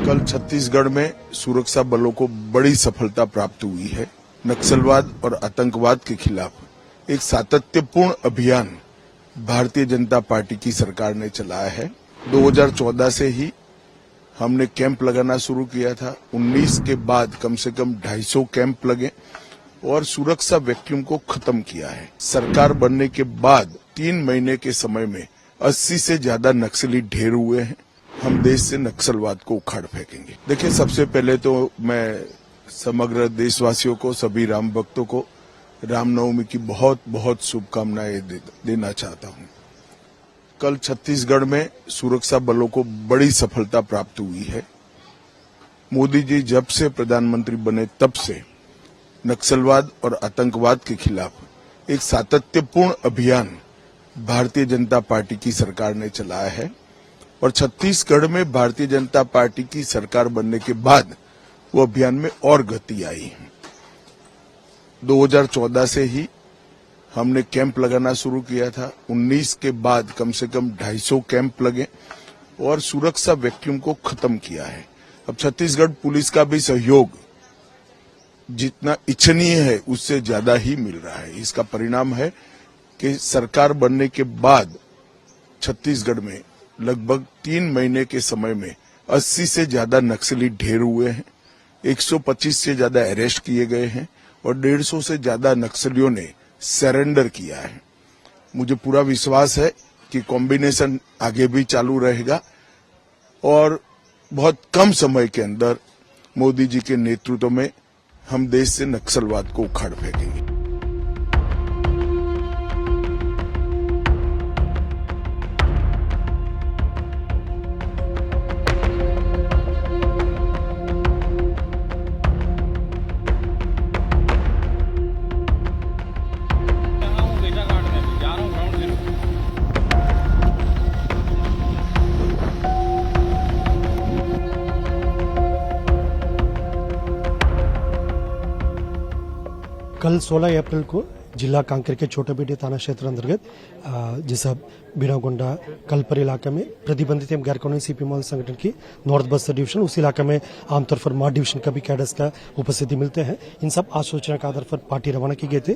कल छत्तीसगढ़ में सुरक्षा बलों को बड़ी सफलता प्राप्त हुई है। नक्सलवाद और आतंकवाद के खिलाफ एक सातत्यपूर्ण अभियान भारतीय जनता पार्टी की सरकार ने चलाया है। 2014 से ही हमने कैंप लगाना शुरू किया था। 19 के बाद कम से कम 250 कैंप लगे और सुरक्षा वैक्यूम को खत्म किया है। सरकार बनने के बाद 3 महीने के समय में 80 से ज्यादा नक्सली ढेर हुए हैं। हम देश से नक्सलवाद को उखाड़ फेंकेंगे। देखिए, सबसे पहले तो मैं समग्र देशवासियों को, सभी राम भक्तों को रामनवमी की बहुत बहुत शुभकामनाएं देना चाहता हूं। कल छत्तीसगढ़ में सुरक्षा बलों को बड़ी सफलता प्राप्त हुई है। मोदी जी जब से प्रधानमंत्री बने तब से नक्सलवाद और आतंकवाद के खिलाफ एक सातत्यपूर्ण अभियान भारतीय जनता पार्टी की सरकार ने चलाया है और छत्तीसगढ़ में भारतीय जनता पार्टी की सरकार बनने के बाद वो अभियान में और गति आई है। 2014 से ही हमने कैंप लगाना शुरू किया था। 19 के बाद कम से कम 250 कैंप लगे और सुरक्षा वैक्यूम को खत्म किया है। अब छत्तीसगढ़ पुलिस का भी सहयोग जितना इच्छनीय है उससे ज्यादा ही मिल रहा है। इसका परिणाम है कि सरकार बनने के बाद छत्तीसगढ़ में लगभग 3 महीने के समय में 80 से ज्यादा नक्सली ढेर हुए हैं। 125 से ज्यादा अरेस्ट किए गए हैं और 150 से ज्यादा नक्सलियों ने सरेंडर किया है। मुझे पूरा विश्वास है कि कॉम्बिनेशन आगे भी चालू रहेगा और बहुत कम समय के अंदर मोदी जी के नेतृत्व में हम देश से नक्सलवाद को उखाड़ फेंकेंगे। कल 16 अप्रैल को जिला कांकेर के छोटाबेटी थाना क्षेत्र अंतर्गत जैसा बिनागोंडा कलपर इलाके में प्रतिबंधित एवं गैर कानूनी सीपीएम संगठन की नॉर्थ बस्तर डिवीजन, उस इलाके में आमतौर पर मार डिवीजन का भी कैडर्स का उपस्थिति मिलते हैं। इन सब आसूचना के आधार पर पार्टी रवाना की गए थे।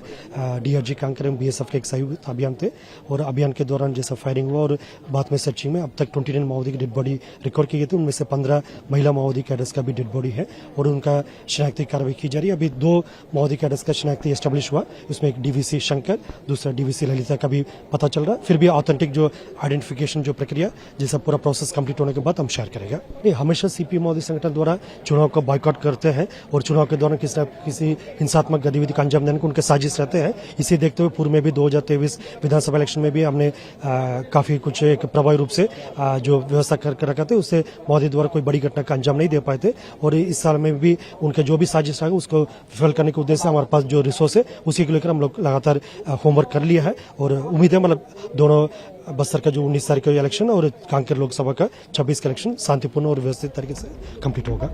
डीआरजी कांकेर एवं बीएसएफ के एक संयुक्त अभियान थे और अभियान के दौरान जैसा फायरिंग हुआ और बाद में सर्चिंग में अब तक 29 माओवादी की डेड बॉडी रिकवर की गई थी। उनमें से 15 महिला माओवादी कैडर्स का भी डेड बॉडी है और उनका शिनाख्ती कार्रवाई की जा रही है। अभी 2 माओवादी कैडर्स का शिनाख्ती एस्टेब्लिश हुआ। इसमें एक डीवीसी शंकर, दूसरा डीवीसी ललिता का भी पता चल रहा है। फिर भी ऑथेंटिक जो आइडेंटिफिकेशन जो प्रक्रिया जैसा पूरा प्रोसेस कंप्लीट होने के बाद हम शेयर करेंगे। ये हमेशा सीपीएम मोदी संगठन द्वारा चुनाव को बायकॉट करते हैं और चुनाव के दौरान किसी हिंसात्मक गतिविधि का अंजाम देने को उनके साजिश रहते हैं। इसे देखते हुए पूर्व में भी 2023 विधानसभा इलेक्शन में भी हमने काफी कुछ एक प्रभावी रूप से जो व्यवस्था कर रखा था, उससे मोदी द्वारा कोई बड़ी घटना का अंजाम नहीं दे पाए थे और इस साल में भी उनके जो भी साजिश रहा उसको विफल करने के उद्देश्य से हमारे पास जो रिसोर्स है उसी को लेकर हम लोग लगातार होमवर्क कर लिया है और उम्मीद है मतलब दोनों बस्तर का जो 19 तारीख का इलेक्शन और कांकेर लोकसभा का 26 का इलेक्शन शांतिपूर्ण और व्यवस्थित तरीके से कंप्लीट होगा।